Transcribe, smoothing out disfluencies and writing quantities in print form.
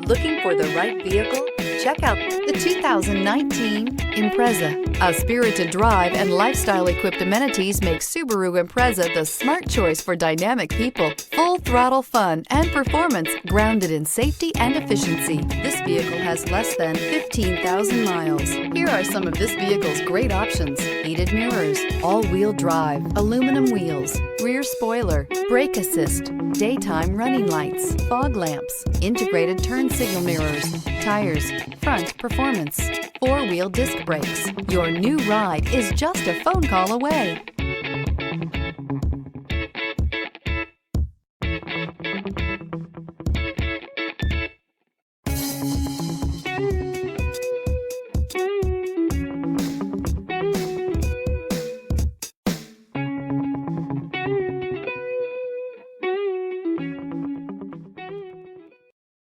Looking for the right vehicle? Check out the 2019 Impreza. A spirited drive and lifestyle-equipped amenities make Subaru Impreza the smart choice for dynamic people. Full throttle fun and performance grounded in safety and efficiency. This vehicle has less than 15,000 miles. Here are some of this vehicle's great options: heated mirrors, all-wheel drive, aluminum wheels, rear spoiler, brake assist, daytime running lights, fog lamps, integrated turn signal mirrors, tires, front performance, four-wheel disc brakes. Your new ride is just a phone call away.